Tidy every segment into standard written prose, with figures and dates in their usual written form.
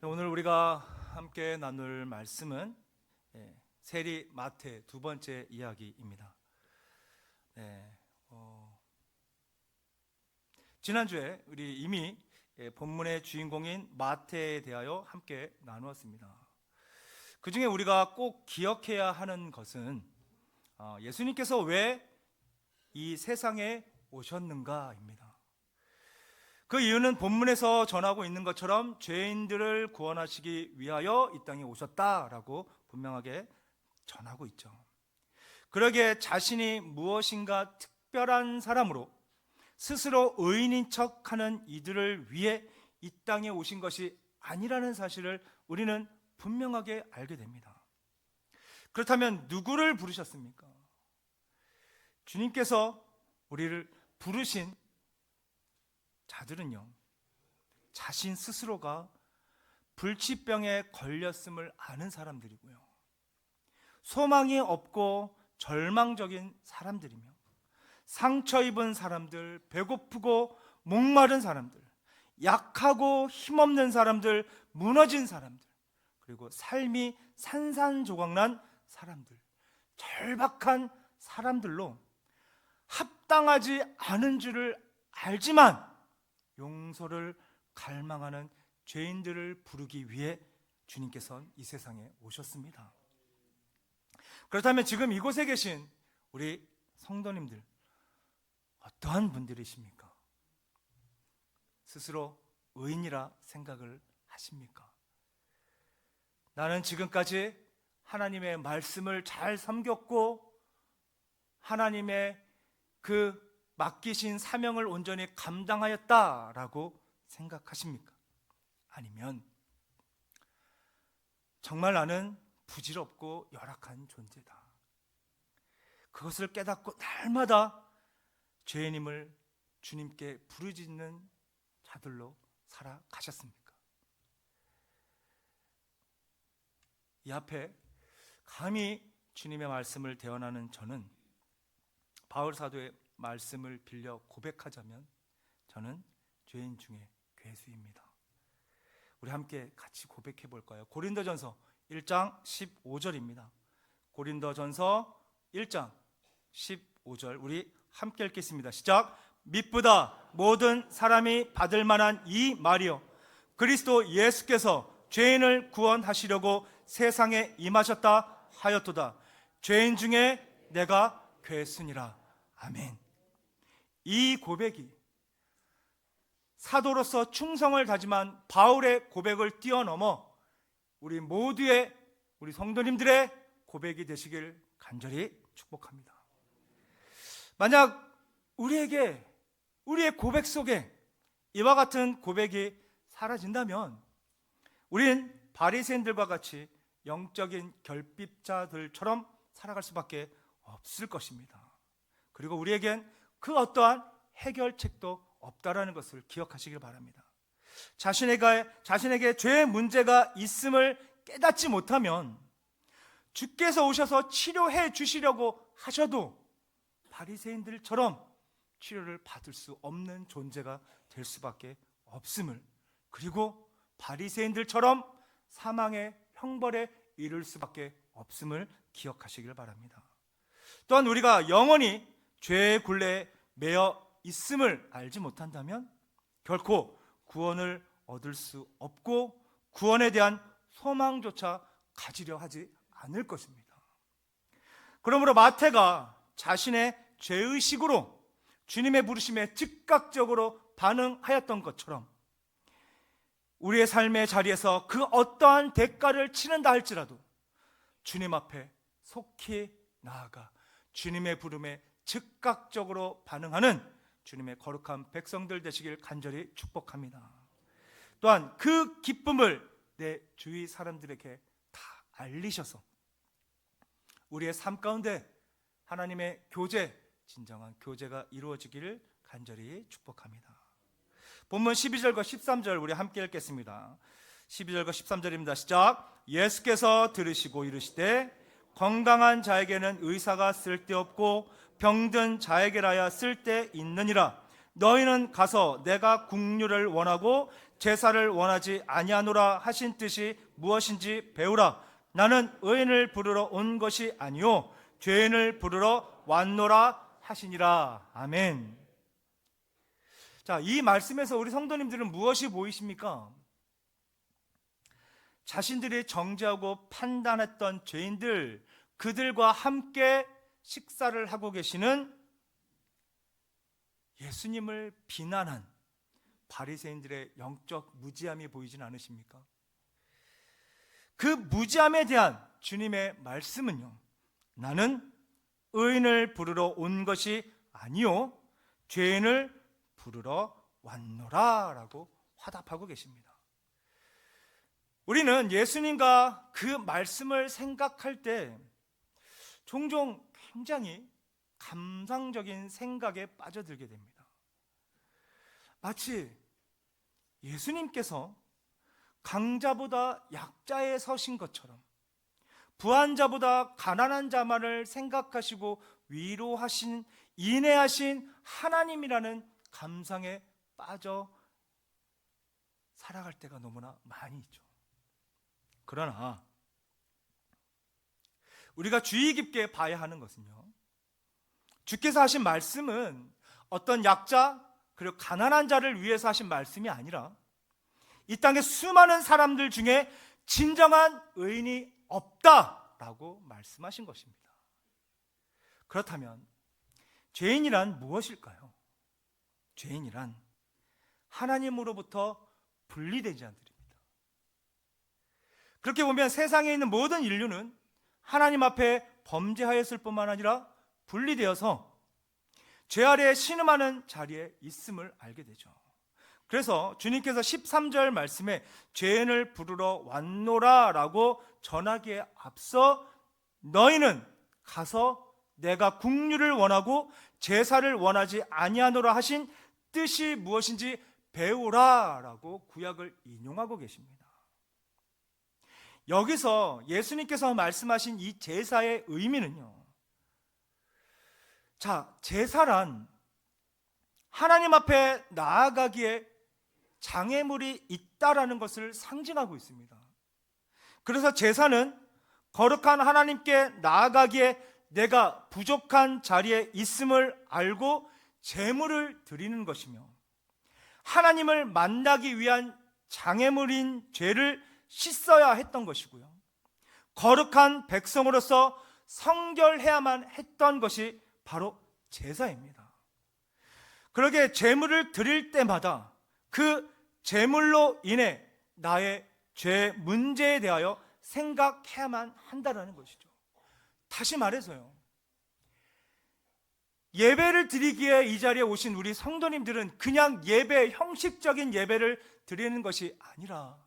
오늘 우리가 함께 나눌 말씀은 세리 마태 두 번째 이야기입니다. 지난주에 우리 이미 본문의 주인공인 마태에 대하여 함께 나누었습니다. 그 중에 우리가 꼭 기억해야 하는 것은 예수님께서 왜 이 세상에 오셨는가입니다. 그 이유는 본문에서 전하고 있는 것처럼 죄인들을 구원하시기 위하여 이 땅에 오셨다라고 분명하게 전하고 있죠. 그러기에 자신이 무엇인가 특별한 사람으로 스스로 의인인 척하는 이들을 위해 이 땅에 오신 것이 아니라는 사실을 우리는 분명하게 알게 됩니다. 그렇다면 누구를 부르셨습니까? 주님께서 우리를 부르신 자들은요, 자신 스스로가 불치병에 걸렸음을 아는 사람들이고요, 소망이 없고 절망적인 사람들이며, 상처 입은 사람들, 배고프고 목마른 사람들, 약하고 힘없는 사람들, 무너진 사람들, 그리고 삶이 산산조각난 사람들, 절박한 사람들로 합당하지 않은 줄을 알지만 용서를 갈망하는 죄인들을 부르기 위해 주님께서는 이 세상에 오셨습니다. 그렇다면 지금 이곳에 계신 우리 성도님들, 어떠한 분들이십니까? 스스로 의인이라 생각을 하십니까? 나는 지금까지 하나님의 말씀을 잘 섬겼고 하나님의 그 맡기신 사명을 온전히 감당하였다라고 생각하십니까? 아니면 정말 나는 부질없고 열악한 존재다, 그것을 깨닫고 날마다 죄인임을 주님께 부르짖는 자들로 살아가셨습니까? 이 앞에 감히 주님의 말씀을 대언하는 저는 바울 사도의 말씀을 빌려 고백하자면 저는 죄인 중에 괴수입니다. 우리 함께 같이 고백해 볼까요? 고린도전서 1장 15절입니다. 고린도전서 1장 15절 우리 함께 읽겠습니다. 시작. 미쁘다 모든 사람이 받을 만한 이 말이요, 그리스도 예수께서 죄인을 구원하시려고 세상에 임하셨다 하였도다. 죄인 중에 내가 괴수니라. 아멘. 이 고백이 사도로서 충성을 다짐한 바울의 고백을 뛰어넘어 우리 모두의, 우리 성도님들의 고백이 되시길 간절히 축복합니다. 만약 우리의 고백 속에 이와 같은 고백이 사라진다면 우린 바리새인들과 같이 영적인 결핍자들처럼 살아갈 수밖에 없을 것입니다. 그리고 우리에겐 그 어떠한 해결책도 없다라는 것을 기억하시길 바랍니다. 자신에게 죄의 문제가 있음을 깨닫지 못하면 주께서 오셔서 치료해 주시려고 하셔도 바리새인들처럼 치료를 받을 수 없는 존재가 될 수밖에 없음을, 그리고 바리새인들처럼 사망의 형벌에 이를 수밖에 없음을 기억하시길 바랍니다. 또한 우리가 영원히 죄의 굴레에 매여 있음을 알지 못한다면 결코 구원을 얻을 수 없고 구원에 대한 소망조차 가지려 하지 않을 것입니다. 그러므로 마태가 자신의 죄의식으로 주님의 부르심에 즉각적으로 반응하였던 것처럼 우리의 삶의 자리에서 그 어떠한 대가를 치른다 할지라도 주님 앞에 속히 나아가 주님의 부름에 즉각적으로 반응하는 주님의 거룩한 백성들 되시길 간절히 축복합니다. 또한 그 기쁨을 내 주위 사람들에게 다 알리셔서 우리의 삶 가운데 하나님의 교제, 진정한 교제가 이루어지기를 간절히 축복합니다. 본문 12절과 13절 우리 함께 읽겠습니다. 12절과 13절입니다. 시작. 예수께서 들으시고 이르시되 건강한 자에게는 의사가 쓸데없고 병든 자에게라야 쓸데있느니라. 너희는 가서 내가 국류를 원하고 제사를 원하지 아니하노라 하신 뜻이 무엇인지 배우라. 나는 의인을 부르러 온 것이 아니요 죄인을 부르러 왔노라 하시니라. 아멘. 자, 이 말씀에서 우리 성도님들은 무엇이 보이십니까? 자신들이 정죄하고 판단했던 죄인들, 그들과 함께 식사를 하고 계시는 예수님을 비난한 바리새인들의 영적 무지함이 보이진 않으십니까? 그 무지함에 대한 주님의 말씀은요, 나는 의인을 부르러 온 것이 아니요 죄인을 부르러 왔노라 라고 화답하고 계십니다. 우리는 예수님과 그 말씀을 생각할 때 종종 굉장히 감상적인 생각에 빠져들게 됩니다. 마치 예수님께서 강자보다 약자에 서신 것처럼 부한자보다 가난한 자만을 생각하시고 위로하신, 인애하신 하나님이라는 감상에 빠져 살아갈 때가 너무나 많이 있죠. 그러나 우리가 주의 깊게 봐야 하는 것은요, 주께서 하신 말씀은 어떤 약자 그리고 가난한 자를 위해서 하신 말씀이 아니라 이 땅의 수많은 사람들 중에 진정한 의인이 없다라고 말씀하신 것입니다. 그렇다면 죄인이란 무엇일까요? 죄인이란 하나님으로부터 분리된 자들입니다. 그렇게 보면 세상에 있는 모든 인류는 하나님 앞에 범죄하였을 뿐만 아니라 분리되어서 죄 아래에 신음하는 자리에 있음을 알게 되죠. 그래서 주님께서 13절 말씀에 죄인을 부르러 왔노라 라고 전하기에 앞서 너희는 가서 내가 국류를 원하고 제사를 원하지 아니하노라 하신 뜻이 무엇인지 배우라 라고 구약을 인용하고 계십니다. 여기서 예수님께서 말씀하신 이 제사의 의미는요, 자, 제사란 하나님 앞에 나아가기에 장애물이 있다라는 것을 상징하고 있습니다. 그래서 제사는 거룩한 하나님께 나아가기에 내가 부족한 자리에 있음을 알고 제물을 드리는 것이며, 하나님을 만나기 위한 장애물인 죄를 씻어야 했던 것이고요, 거룩한 백성으로서 성결해야만 했던 것이 바로 제사입니다. 그러게 제물을 드릴 때마다 그 제물로 인해 나의 죄 문제에 대하여 생각해야만 한다는 것이죠. 다시 말해서요, 예배를 드리기에 이 자리에 오신 우리 성도님들은 그냥 예배, 형식적인 예배를 드리는 것이 아니라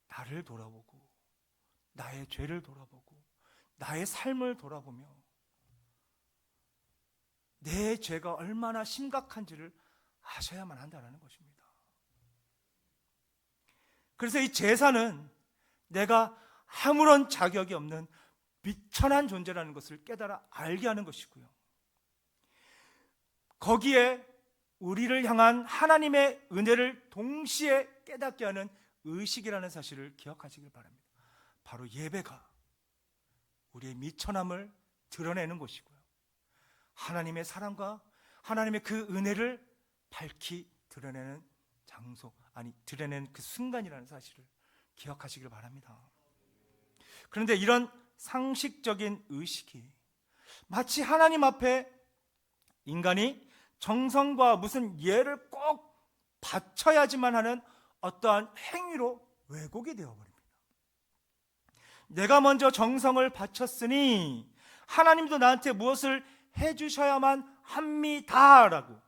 나를 돌아보고 나의 죄를 돌아보고 나의 삶을 돌아보며 내 죄가 얼마나 심각한지를 아셔야만 한다는 것입니다. 그래서 이 제사는 내가 아무런 자격이 없는 비천한 존재라는 것을 깨달아 알게 하는 것이고요, 거기에 우리를 향한 하나님의 은혜를 동시에 깨닫게 하는 의식이라는 사실을 기억하시길 바랍니다. 바로 예배가 우리의 미천함을 드러내는 것이고요, 하나님의 사랑과 하나님의 그 은혜를 밝히 드러내는 장소, 아니 드러내는 그 순간이라는 사실을 기억하시길 바랍니다. 그런데 이런 상식적인 의식이 마치 하나님 앞에 인간이 정성과 무슨 예를 꼭 바쳐야지만 하는 어떠한 행위로 왜곡이 되어버립니다. 내가 먼저 정성을 바쳤으니 하나님도 나한테 무엇을 해주셔야만 합니다라고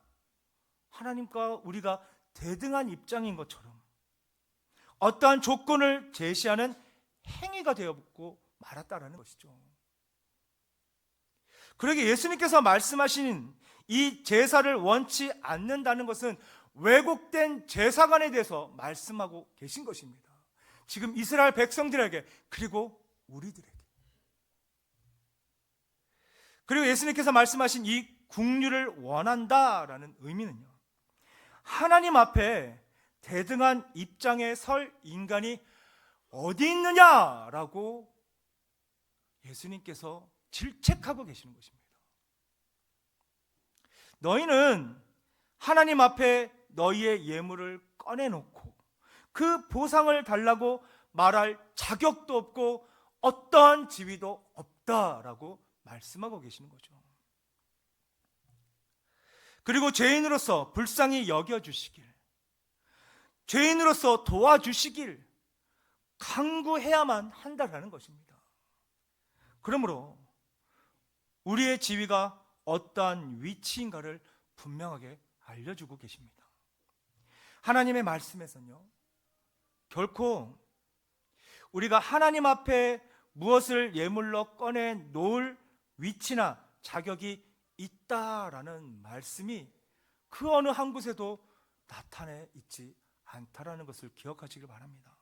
하나님과 우리가 대등한 입장인 것처럼 어떠한 조건을 제시하는 행위가 되어버리고 말았다라는 것이죠. 그러게 예수님께서 말씀하신 이 제사를 원치 않는다는 것은 왜곡된 제사관에 대해서 말씀하고 계신 것입니다. 지금 이스라엘 백성들에게, 그리고 우리들에게. 그리고 예수님께서 말씀하신 이 국류를 원한다라는 의미는요, 하나님 앞에 대등한 입장에 설 인간이 어디 있느냐라고 예수님께서 질책하고 계시는 것입니다. 너희는 하나님 앞에 너희의 예물을 꺼내놓고 그 보상을 달라고 말할 자격도 없고 어떠한 지위도 없다라고 말씀하고 계시는 거죠. 그리고 죄인으로서 불쌍히 여겨주시길, 죄인으로서 도와주시길 강구해야만 한다라는 것입니다. 그러므로 우리의 지위가 어떠한 위치인가를 분명하게 알려주고 계십니다. 하나님의 말씀에서는요, 결코 우리가 하나님 앞에 무엇을 예물로 꺼내 놓을 위치나 자격이 있다라는 말씀이 그 어느 한 곳에도 나타내 있지 않다라는 것을 기억하시길 바랍니다.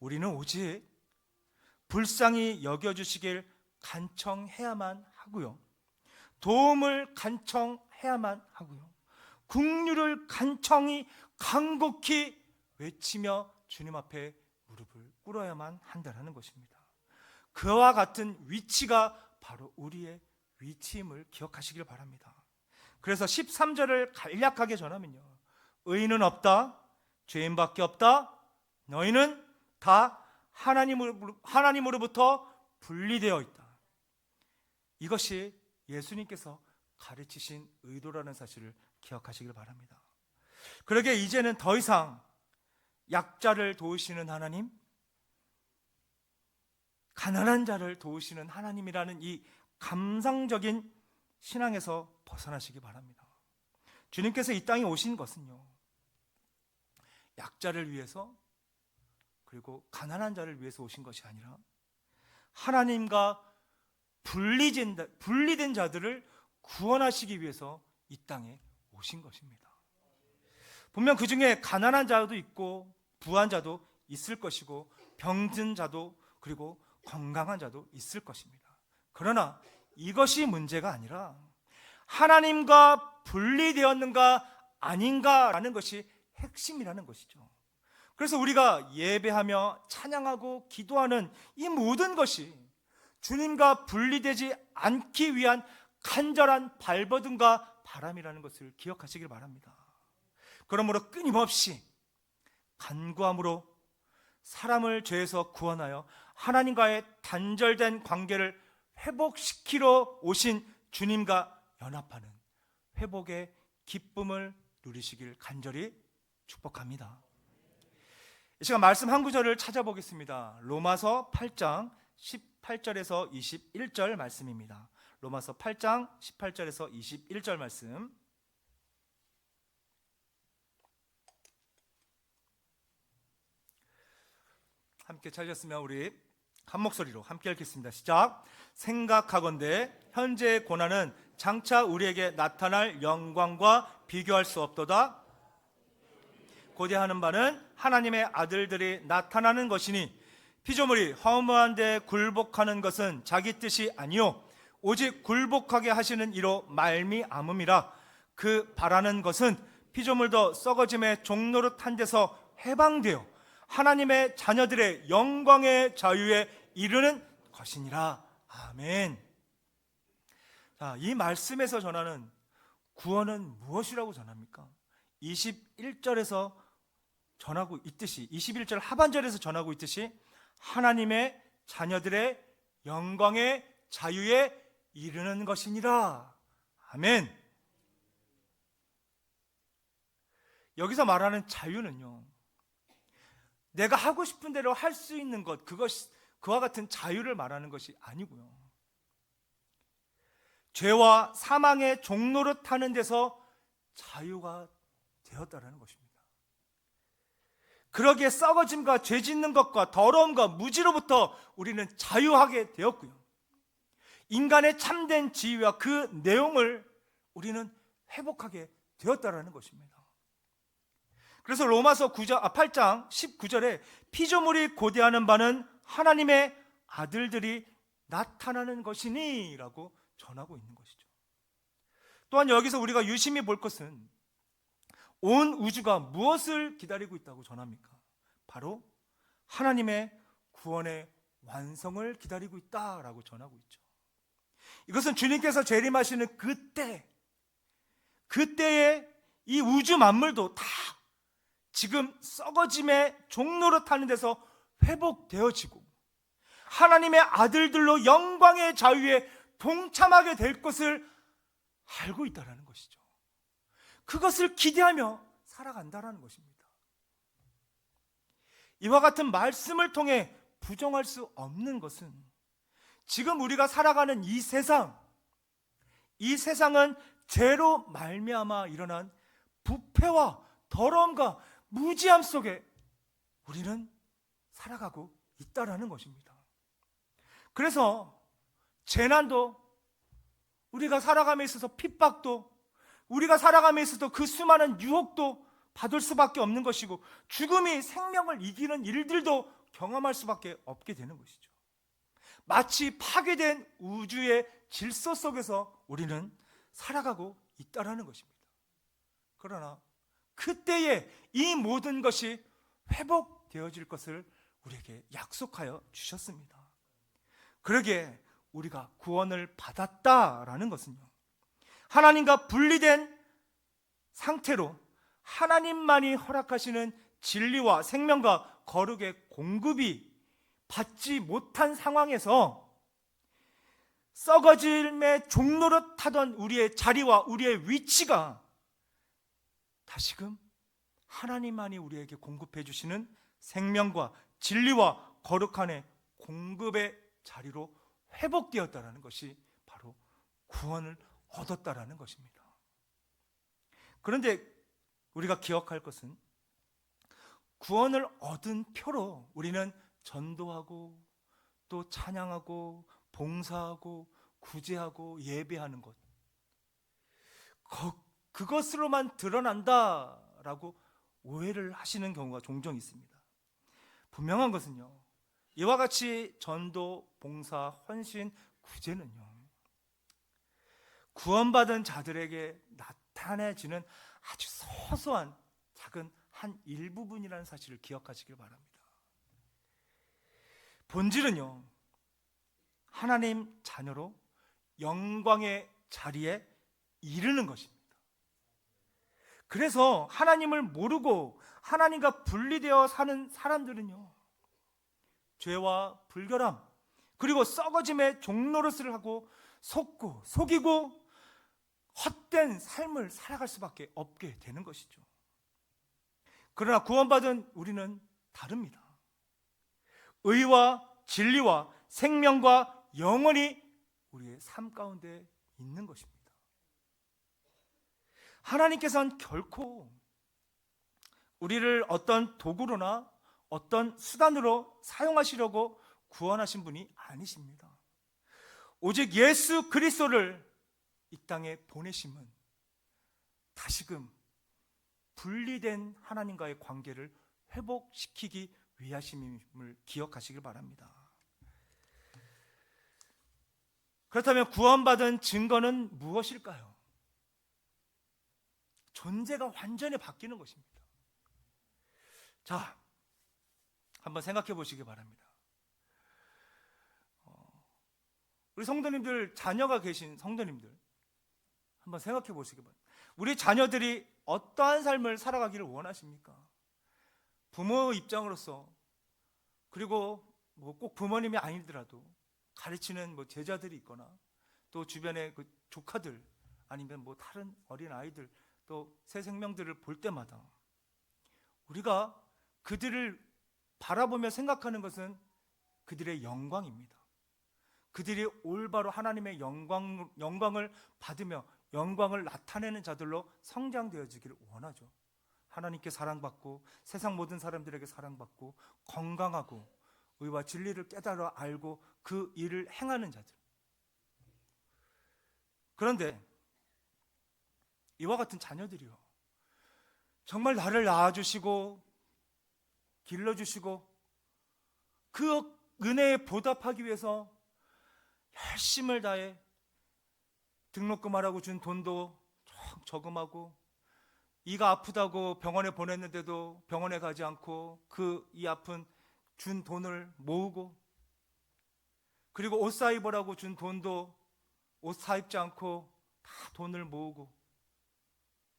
우리는 오직 불쌍히 여겨주시길 간청해야만 하고요, 도움을 간청해야만 하고요, 긍휼을 간청히 간곡히 외치며 주님 앞에 무릎을 꿇어야만 한다는 것입니다. 그와 같은 위치가 바로 우리의 위치임을 기억하시길 바랍니다. 그래서 13절을 간략하게 전하면요, 의인은 없다, 죄인밖에 없다, 너희는 다 하나님으로부터 분리되어 있다. 이것이 예수님께서 가르치신 의도라는 사실을 기억하시길 바랍니다. 그러게 이제는 더 이상 약자를 도우시는 하나님, 가난한 자를 도우시는 하나님이라는 이 감상적인 신앙에서 벗어나시기 바랍니다. 주님께서 이 땅에 오신 것은요, 약자를 위해서 그리고 가난한 자를 위해서 오신 것이 아니라 하나님과 분리된 자들을 구원하시기 위해서 이 땅에 오신 것입니다. 분명 그 중에 가난한 자도 있고 부한 자도 있을 것이고 병든 자도 그리고 건강한 자도 있을 것입니다. 그러나 이것이 문제가 아니라 하나님과 분리되었는가 아닌가라는 것이 핵심이라는 것이죠. 그래서 우리가 예배하며 찬양하고 기도하는 이 모든 것이 주님과 분리되지 않기 위한 간절한 발버둥과 바람이라는 것을 기억하시길 바랍니다. 그러므로 끊임없이 간구함으로 사람을 죄에서 구원하여 하나님과의 단절된 관계를 회복시키러 오신 주님과 연합하는 회복의 기쁨을 누리시길 간절히 축복합니다. 이 시간 말씀 한 구절을 찾아보겠습니다. 로마서 8장 18절에서 21절 말씀입니다. 로마서 8장 18절에서 21절 말씀, 함께 찾으셨으면 우리 한 목소리로 함께 읽겠습니다. 시작. 생각하건대 현재의 고난은 장차 우리에게 나타날 영광과 비교할 수 없도다. 고대하는 바는 하나님의 아들들이 나타나는 것이니 피조물이 허무한 데 굴복하는 것은 자기 뜻이 아니요 오직 굴복하게 하시는 이로 말미암음이라. 그 바라는 것은 피조물도 썩어짐의 종노릇한 데서 해방되어 하나님의 자녀들의 영광의 자유에 이르는 것이니라. 아멘. 자, 이 말씀에서 전하는 구원은 무엇이라고 전합니까? 21절에서 전하고 있듯이, 21절 하반절에서 전하고 있듯이 하나님의 자녀들의 영광의 자유에 이르는 것이니라. 아멘. 여기서 말하는 자유는요, 내가 하고 싶은 대로 할 수 있는 것, 그와 같은 자유를 말하는 것이 아니고요, 죄와 사망의 종노릇 하는 데서 자유가 되었다라는 것입니다. 그러기에 썩어짐과 죄 짓는 것과 더러움과 무지로부터 우리는 자유하게 되었고요, 인간의 참된 지위와 그 내용을 우리는 회복하게 되었다라는 것입니다. 그래서 로마서 8장 19절에 피조물이 고대하는 바는 하나님의 아들들이 나타나는 것이니 라고 전하고 있는 것이죠. 또한 여기서 우리가 유심히 볼 것은 온 우주가 무엇을 기다리고 있다고 전합니까? 바로 하나님의 구원의 완성을 기다리고 있다라고 전하고 있죠. 이것은 주님께서 재림하시는 그때에 이 우주 만물도 다 지금 썩어짐의 종로로 타는 데서 회복되어지고 하나님의 아들들로 영광의 자유에 동참하게 될 것을 알고 있다는 것이죠. 그것을 기대하며 살아간다는 것입니다. 이와 같은 말씀을 통해 부정할 수 없는 것은 지금 우리가 살아가는 이 세상은 죄로 말미암아 일어난 부패와 더러움과 무지함 속에 우리는 살아가고 있다라는 것입니다. 그래서 재난도, 우리가 살아감에 있어서 핍박도, 우리가 살아감에 있어서 그 수많은 유혹도 받을 수밖에 없는 것이고, 죽음이 생명을 이기는 일들도 경험할 수밖에 없게 되는 것이죠. 마치 파괴된 우주의 질서 속에서 우리는 살아가고 있다라는 것입니다. 그러나 그때에 이 모든 것이 회복되어질 것을 우리에게 약속하여 주셨습니다. 그러기에 우리가 구원을 받았다라는 것은요, 하나님과 분리된 상태로 하나님만이 허락하시는 진리와 생명과 거룩의 공급이 받지 못한 상황에서 썩어짐의 종로로 타던 우리의 자리와 우리의 위치가 다시금 하나님만이 우리에게 공급해 주시는 생명과 진리와 거룩한의 공급의 자리로 회복되었다라는 것이 바로 구원을 얻었다라는 것입니다. 그런데 우리가 기억할 것은 구원을 얻은 표로 우리는 전도하고 또 찬양하고 봉사하고 구제하고 예배하는 것, 그것으로만 드러난다라고 오해를 하시는 경우가 종종 있습니다. 분명한 것은요, 이와 같이 전도, 봉사, 헌신, 구제는요, 구원받은 자들에게 나타내지는 아주 소소한 작은 한 일부분이라는 사실을 기억하시길 바랍니다. 본질은요, 하나님 자녀로 영광의 자리에 이르는 것입니다. 그래서 하나님을 모르고 하나님과 분리되어 사는 사람들은요, 죄와 불결함 그리고 썩어짐의 종노릇을 하고 속이고 헛된 삶을 살아갈 수밖에 없게 되는 것이죠. 그러나 구원받은 우리는 다릅니다. 의와 진리와 생명과 영원히 우리의 삶 가운데 있는 것입니다. 하나님께서는 결코 우리를 어떤 도구로나 어떤 수단으로 사용하시려고 구원하신 분이 아니십니다. 오직 예수 그리스도를 이 땅에 보내심은 다시금 분리된 하나님과의 관계를 회복시키기 위하심을 기억하시길 바랍니다. 그렇다면 구원받은 증거는 무엇일까요? 존재가 완전히 바뀌는 것입니다. 자, 한번 생각해 보시기 바랍니다. 우리 성도님들, 자녀가 계신 성도님들 한번 생각해 보시기 바랍니다. 우리 자녀들이 어떠한 삶을 살아가기를 원하십니까? 부모 입장으로서, 그리고 꼭 부모님이 아니더라도 가르치는 제자들이 있거나 또 주변의 그 조카들 아니면 다른 어린 아이들 또 새 생명들을 볼 때마다 우리가 그들을 바라보며 생각하는 것은 그들의 영광입니다. 그들이 올바로 하나님의 영광을 받으며 영광을 나타내는 자들로 성장되어지기를 원하죠. 하나님께 사랑받고 세상 모든 사람들에게 사랑받고 건강하고 의와 진리를 깨달아 알고 그 일을 행하는 자들. 그런데 이와 같은 자녀들이요, 정말 나를 낳아주시고 길러주시고 그 은혜에 보답하기 위해서 열심을 다해 등록금하라고 준 돈도 저금하고, 이가 아프다고 병원에 보냈는데도 병원에 가지 않고 그 이 아픈 준 돈을 모으고, 그리고 옷 사 입으라고 준 돈도 옷 사 입지 않고 다 돈을 모으고,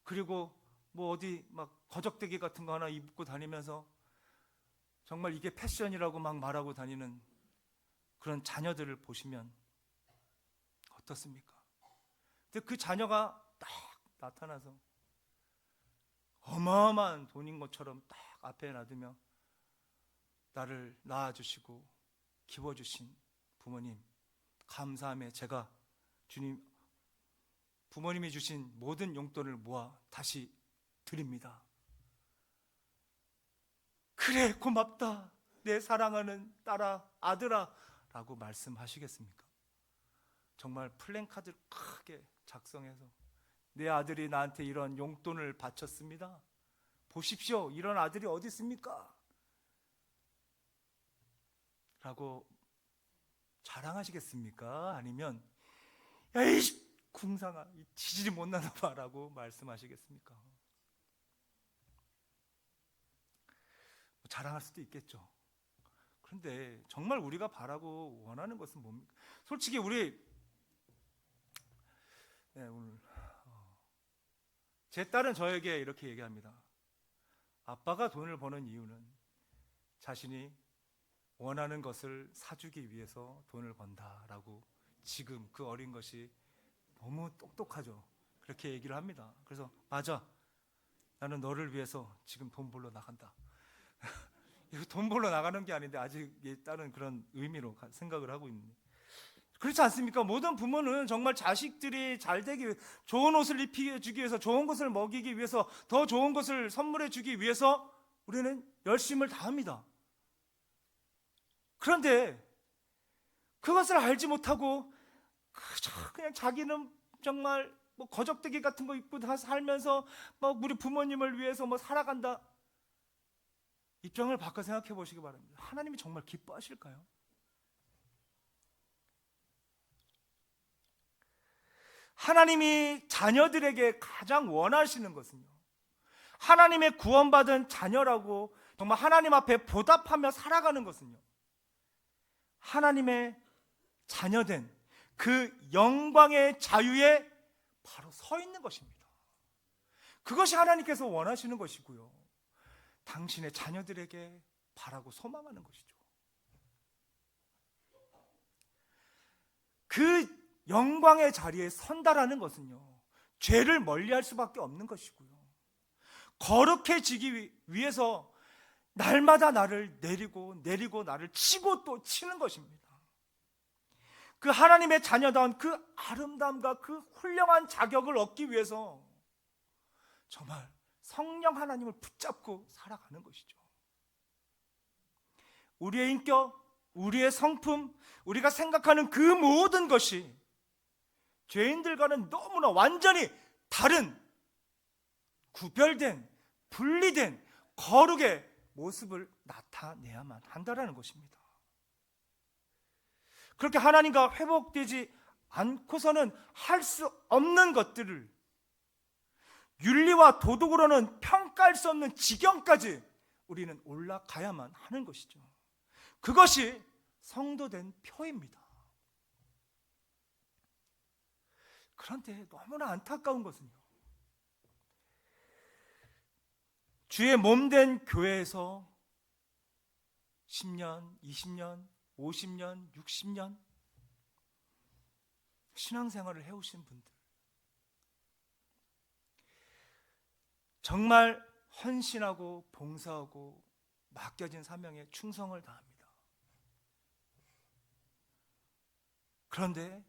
그리고 뭐 어디 막 거적대기 같은 거 하나 입고 다니면서 정말 이게 패션이라고 막 말하고 다니는 그런 자녀들을 보시면 어떻습니까? 근데 그 자녀가 딱 나타나서 어마어마한 돈인 것처럼 딱 앞에 놔두며 나를 낳아주시고 키워주신 부모님, 감사함에 제가 주님, 부모님이 주신 모든 용돈을 모아 다시 드립니다. 그래, 고맙다, 내 사랑하는 딸아, 아들아 라고 말씀하시겠습니까? 정말 플랜카드를 크게 작성해서 내 아들이 나한테 이런 용돈을 바쳤습니다, 보십시오, 이런 아들이 어디 있습니까? 라고 자랑하시겠습니까? 아니면 야이 궁상아, 이 지질이 못나나 봐라고 말씀하시겠습니까? 자랑할 수도 있겠죠. 그런데 정말 우리가 바라고 원하는 것은 뭡니까? 솔직히 우리 오늘 제 딸은 저에게 이렇게 얘기합니다. 아빠가 돈을 버는 이유는 자신이 원하는 것을 사주기 위해서 돈을 번다라고. 지금 그 어린 것이 너무 똑똑하죠. 그렇게 얘기를 합니다. 그래서 맞아, 나는 너를 위해서 지금 돈 벌러 나간다. 이거 돈 벌러 나가는 게 아닌데 아직 딸은 그런 의미로 생각을 하고 있는데, 그렇지 않습니까? 모든 부모는 정말 자식들이 잘 되기 위해, 좋은 옷을 입히기 위해서, 좋은 것을 먹이기 위해서, 더 좋은 것을 선물해 주기 위해서 우리는 열심을 다합니다. 그런데 그것을 알지 못하고 그냥 자기는 정말 뭐 거적대기 같은 거 입고 다 살면서 막 우리 부모님을 위해서 뭐 살아간다. 입장을 바꿔 생각해 보시기 바랍니다. 하나님이 정말 기뻐하실까요? 하나님이 자녀들에게 가장 원하시는 것은요, 하나님의 구원받은 자녀라고 정말 하나님 앞에 보답하며 살아가는 것은요, 하나님의 자녀된 그 영광의 자유에 바로 서 있는 것입니다. 그것이 하나님께서 원하시는 것이고요, 당신의 자녀들에게 바라고 소망하는 것이죠. 그 영광의 자리에 선다라는 것은요, 죄를 멀리할 수밖에 없는 것이고요, 거룩해지기 위해서 날마다 나를 내리고 나를 치고 또 치는 것입니다. 그 하나님의 자녀다운 그 아름다움과 그 훌륭한 자격을 얻기 위해서 정말 성령 하나님을 붙잡고 살아가는 것이죠. 우리의 인격, 우리의 성품, 우리가 생각하는 그 모든 것이 죄인들과는 너무나 완전히 다른, 구별된, 분리된 거룩의 모습을 나타내야만 한다는 것입니다. 그렇게 하나님과 회복되지 않고서는 할 수 없는 것들을 윤리와 도덕으로는 평가할 수 없는 지경까지 우리는 올라가야만 하는 것이죠. 그것이 성도된 표입니다. 그런데 너무나 안타까운 것은요, 주의 몸된 교회에서 10년, 20년, 50년, 60년 신앙생활을 해오신 분들, 정말 헌신하고 봉사하고 맡겨진 사명에 충성을 다합니다. 그런데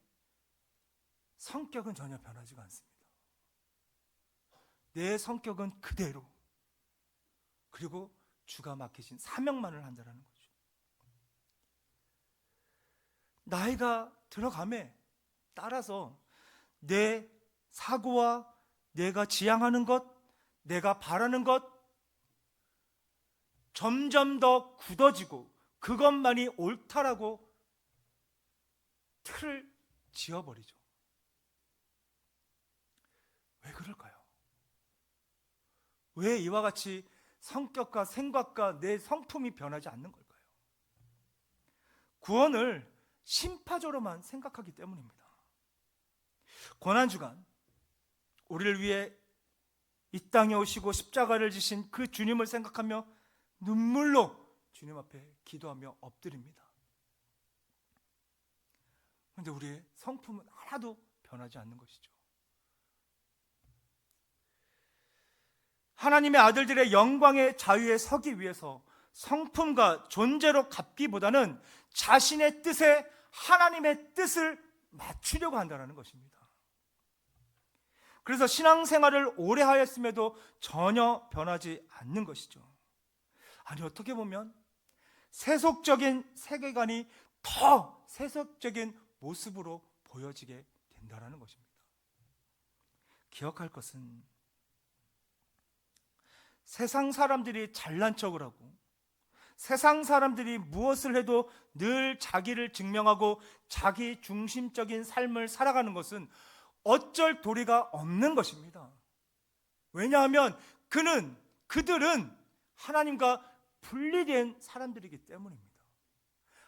성격은 전혀 변하지가 않습니다. 내 성격은 그대로, 그리고 주가 맡기신 사명만을 한다는 거죠. 나이가 들어감에 따라서 내 사고와 내가 지향하는 것, 내가 바라는 것 점점 더 굳어지고 그것만이 옳다라고 틀을 지어버리죠. 왜 그럴까요? 왜 이와 같이 성격과 생각과 내 성품이 변하지 않는 걸까요? 구원을 심파적으로만 생각하기 때문입니다. 고난주간 우리를 위해 이 땅에 오시고 십자가를 지신 그 주님을 생각하며 눈물로 주님 앞에 기도하며 엎드립니다. 그런데 우리의 성품은 하나도 변하지 않는 것이죠. 하나님의 아들들의 영광의 자유에 서기 위해서 성품과 존재로 갚기보다는 자신의 뜻에 하나님의 뜻을 맞추려고 한다는 것입니다. 그래서 신앙생활을 오래 하였음에도 전혀 변하지 않는 것이죠. 아니, 어떻게 보면 세속적인 세계관이 더 세속적인 모습으로 보여지게 된다는 것입니다. 기억할 것은 세상 사람들이 잘난 척을 하고 세상 사람들이 무엇을 해도 늘 자기를 증명하고 자기 중심적인 삶을 살아가는 것은 어쩔 도리가 없는 것입니다. 왜냐하면 그들은 하나님과 분리된 사람들이기 때문입니다.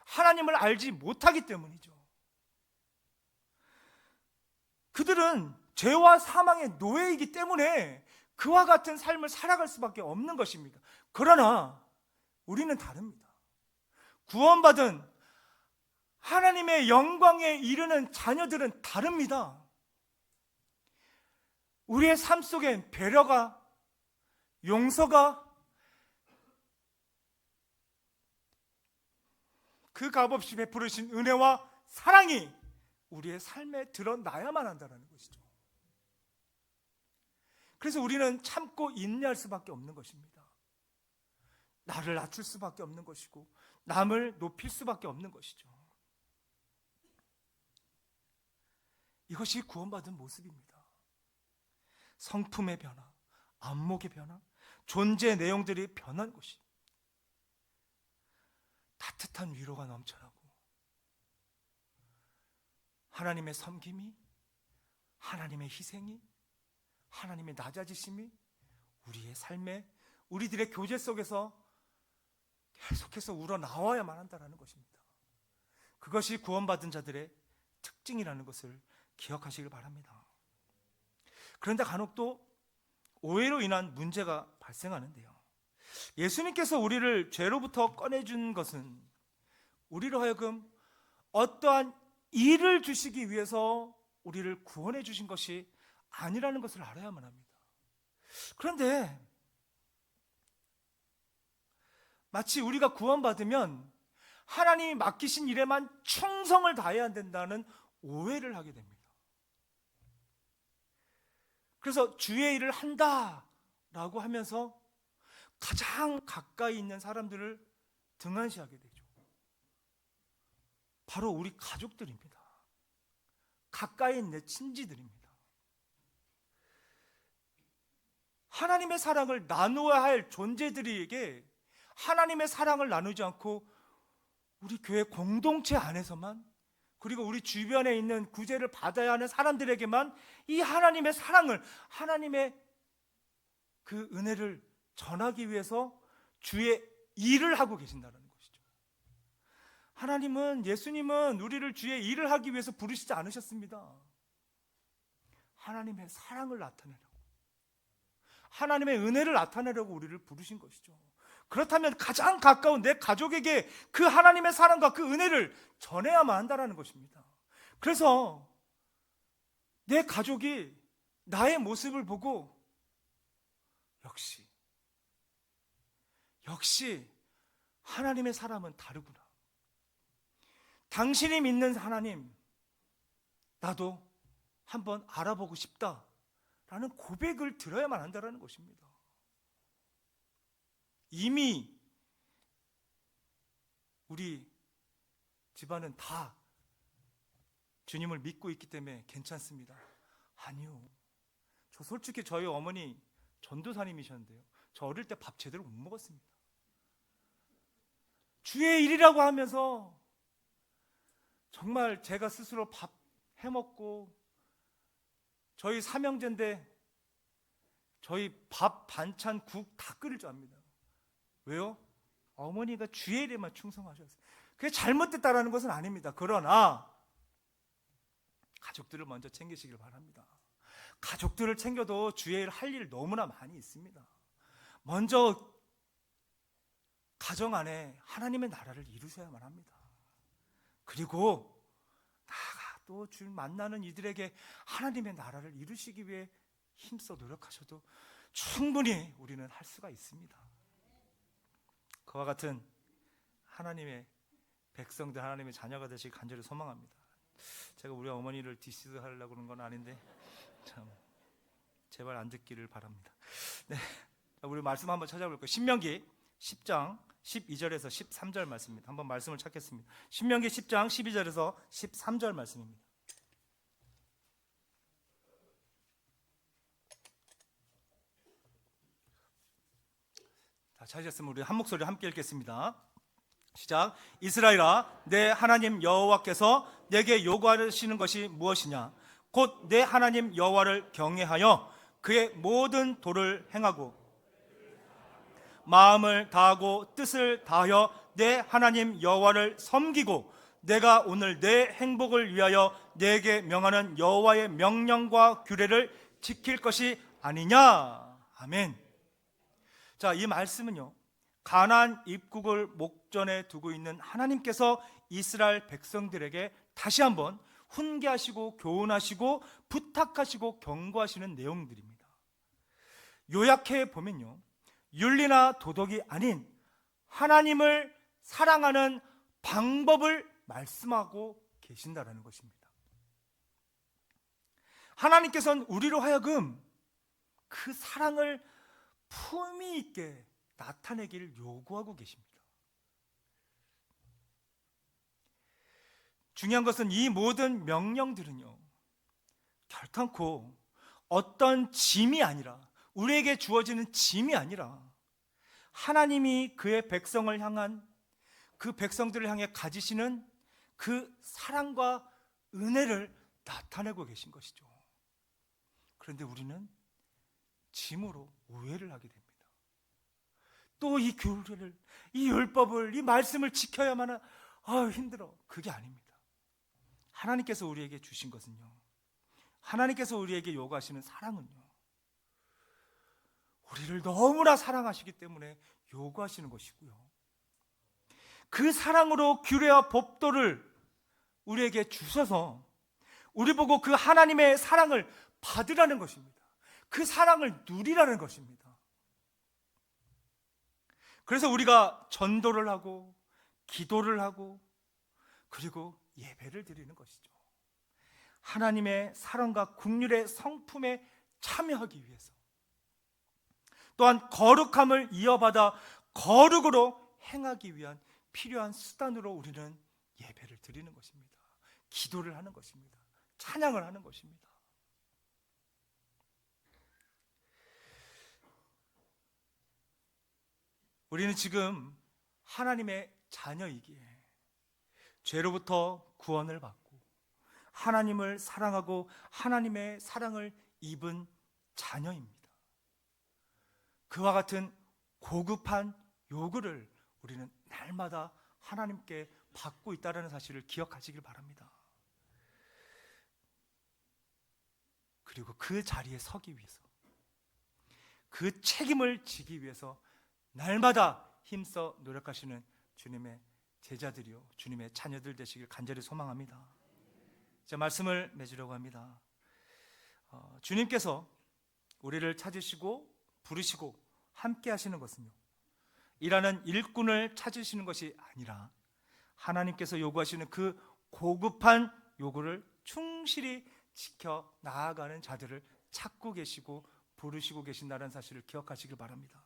하나님을 알지 못하기 때문이죠. 그들은 죄와 사망의 노예이기 때문에 그와 같은 삶을 살아갈 수밖에 없는 것입니다. 그러나 우리는 다릅니다. 구원받은 하나님의 영광에 이르는 자녀들은 다릅니다. 우리의 삶 속엔 배려가, 용서가, 그 값없이 베푸르신 은혜와 사랑이 우리의 삶에 드러나야만 한다는 것이죠. 그래서 우리는 참고 인내할 수밖에 없는 것입니다. 나를 낮출 수밖에 없는 것이고 남을 높일 수밖에 없는 것이죠. 이것이 구원받은 모습입니다. 성품의 변화, 안목의 변화, 존재 내용들이 변한 것이 따뜻한 위로가 넘쳐나고 하나님의 섬김이, 하나님의 희생이, 하나님의 낮아지심이 우리의 삶에, 우리들의 교제 속에서 계속해서 우러나와야만 한다는 것입니다. 그것이 구원받은 자들의 특징이라는 것을 기억하시길 바랍니다. 그런데 간혹 또 오해로 인한 문제가 발생하는데요. 예수님께서 우리를 죄로부터 꺼내준 것은 우리로 하여금 어떠한 일을 주시기 위해서 우리를 구원해 주신 것이 아니라는 것을 알아야만 합니다. 그런데 마치 우리가 구원받으면 하나님이 맡기신 일에만 충성을 다해야 된다는 오해를 하게 됩니다. 그래서 주의 일을 한다라고 하면서 가장 가까이 있는 사람들을 등한시하게 되죠. 바로 우리 가족들입니다. 가까이 있는 내 친지들입니다. 하나님의 사랑을 나누어야 할 존재들에게 하나님의 사랑을 나누지 않고 우리 교회 공동체 안에서만, 그리고 우리 주변에 있는 구제를 받아야 하는 사람들에게만 이 하나님의 사랑을, 하나님의 그 은혜를 전하기 위해서 주의 일을 하고 계신다는 것이죠. 하나님은, 예수님은 우리를 주의 일을 하기 위해서 부르시지 않으셨습니다. 하나님의 사랑을 나타내려고, 하나님의 은혜를 나타내려고 우리를 부르신 것이죠. 그렇다면 가장 가까운 내 가족에게 그 하나님의 사랑과 그 은혜를 전해야만 한다는 것입니다. 그래서 내 가족이 나의 모습을 보고 역시 하나님의 사람은 다르구나, 당신이 믿는 하나님 나도 한번 알아보고 싶다라는 고백을 들어야만 한다는 것입니다. 이미 우리 집안은 다 주님을 믿고 있기 때문에 괜찮습니다. 아니요. 저 솔직히 저희 어머니 전도사님이셨는데요, 저 어릴 때 밥 제대로 못 먹었습니다. 주의 일이라고 하면서 정말 제가 스스로 밥 해먹고, 저희 삼형제인데 저희 밥, 반찬, 국 다 끓일 줄 압니다. 왜요? 어머니가 주의 일에만 충성하셨어요. 그게 잘못됐다라는 것은 아닙니다. 그러나 가족들을 먼저 챙기시길 바랍니다. 가족들을 챙겨도 주의 일 할 일 너무나 많이 있습니다. 먼저 가정 안에 하나님의 나라를 이루셔야만 합니다. 그리고 나아가 또 주 만나는 이들에게 하나님의 나라를 이루시기 위해 힘써 노력하셔도 충분히 우리는 할 수가 있습니다. 그와 같은 하나님의 백성들, 하나님의 자녀가 되시길 간절히 소망합니다. 제가 우리 어머니를 디스하려고 그런 건 아닌데 참 제발 안 듣기를 바랍니다. 네, 우리 말씀 한번 찾아볼까요? 신명기 10장 12절에서 13절 말씀입니다. 한번 말씀을 찾겠습니다. 신명기 10장 12절에서 13절 말씀입니다. 다 찾으셨으면 우리 한 목소리 함께 읽겠습니다. 시작. 이스라엘아, 내 하나님 여호와께서 내게 요구하시는 것이 무엇이냐? 곧 내 하나님 여호와를 경외하여 그의 모든 도를 행하고 마음을 다하고 뜻을 다하여 내 하나님 여호와를 섬기고 내가 오늘 내 행복을 위하여 내게 명하는 여호와의 명령과 규례를 지킬 것이 아니냐. 아멘. 자, 이 말씀은요, 가나안 입국을 목전에 두고 있는 하나님께서 이스라엘 백성들에게 다시 한번 훈계하시고 교훈하시고 부탁하시고 경고하시는 내용들입니다. 요약해 보면요, 윤리나 도덕이 아닌 하나님을 사랑하는 방법을 말씀하고 계신다라는 것입니다. 하나님께서는 우리로 하여금 그 사랑을 품위 있게 나타내기를 요구하고 계십니다. 중요한 것은 이 모든 명령들은요, 결탄코 어떤 짐이 아니라, 우리에게 주어지는 짐이 아니라 하나님이 그의 백성을 향한, 그 백성들을 향해 가지시는 그 사랑과 은혜를 나타내고 계신 것이죠. 그런데 우리는 짐으로 오해를 하게 됩니다. 또 이 규례를, 이 율법을, 이 말씀을 지켜야만 힘들어. 그게 아닙니다. 하나님께서 우리에게 주신 것은요, 하나님께서 우리에게 요구하시는 사랑은요, 우리를 너무나 사랑하시기 때문에 요구하시는 것이고요, 그 사랑으로 규례와 법도를 우리에게 주셔서 우리 보고 그 하나님의 사랑을 받으라는 것입니다. 그 사랑을 누리라는 것입니다. 그래서 우리가 전도를 하고 기도를 하고 그리고 예배를 드리는 것이죠. 하나님의 사랑과 긍휼의 성품에 참여하기 위해서, 또한 거룩함을 이어받아 거룩으로 행하기 위한 필요한 수단으로 우리는 예배를 드리는 것입니다. 기도를 하는 것입니다. 찬양을 하는 것입니다. 우리는 지금 하나님의 자녀이기에 죄로부터 구원을 받고 하나님을 사랑하고 하나님의 사랑을 입은 자녀입니다. 그와 같은 고급한 요구를 우리는 날마다 하나님께 받고 있다는 사실을 기억하시길 바랍니다. 그리고 그 자리에 서기 위해서, 그 책임을 지기 위해서 날마다 힘써 노력하시는 주님의 제자들이요, 주님의 자녀들 되시길 간절히 소망합니다. 자, 말씀을 맺으려고 합니다. 주님께서 우리를 찾으시고 부르시고 함께 하시는 것은요, 일하는 일꾼을 찾으시는 것이 아니라 하나님께서 요구하시는 그 고급한 요구를 충실히 지켜 나아가는 자들을 찾고 계시고 부르시고 계신다는 사실을 기억하시길 바랍니다.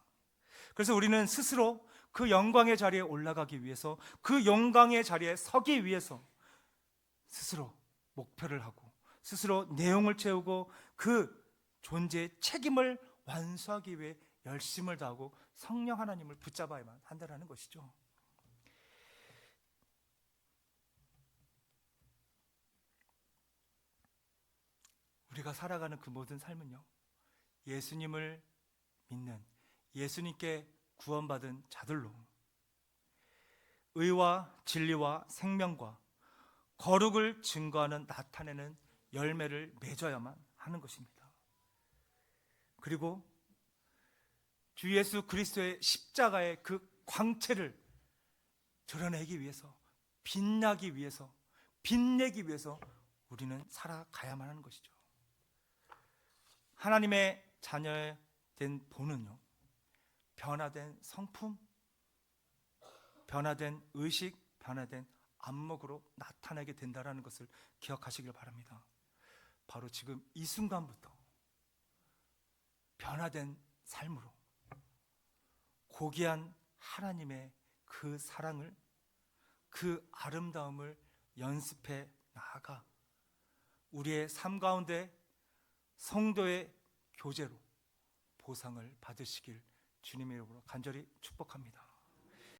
그래서 우리는 스스로 그 영광의 자리에 올라가기 위해서, 그 영광의 자리에 서기 위해서 스스로 목표를 하고 스스로 내용을 채우고 그 존재의 책임을 완수하기 위해 열심을 다하고 성령 하나님을 붙잡아야만 한다는 것이죠. 우리가 살아가는 그 모든 삶은요, 예수님을 믿는, 예수님께 구원받은 자들로 의와 진리와 생명과 거룩을 증거하는, 나타내는 열매를 맺어야만 하는 것입니다. 그리고 주 예수 그리스도의 십자가의 그 광채를 드러내기 위해서, 빛나기 위해서, 빛내기 위해서 우리는 살아가야만 하는 것이죠. 하나님의 자녀된 본은요, 변화된 성품, 변화된 의식, 변화된 안목으로 나타나게 된다는 것을 기억하시길 바랍니다. 바로 지금 이 순간부터 변화된 삶으로 고귀한 하나님의 그 사랑을, 그 아름다움을 연습해 나아가 우리의 삶 가운데 성도의 교제로 보상을 받으시길 주님의 이름으로 간절히 축복합니다.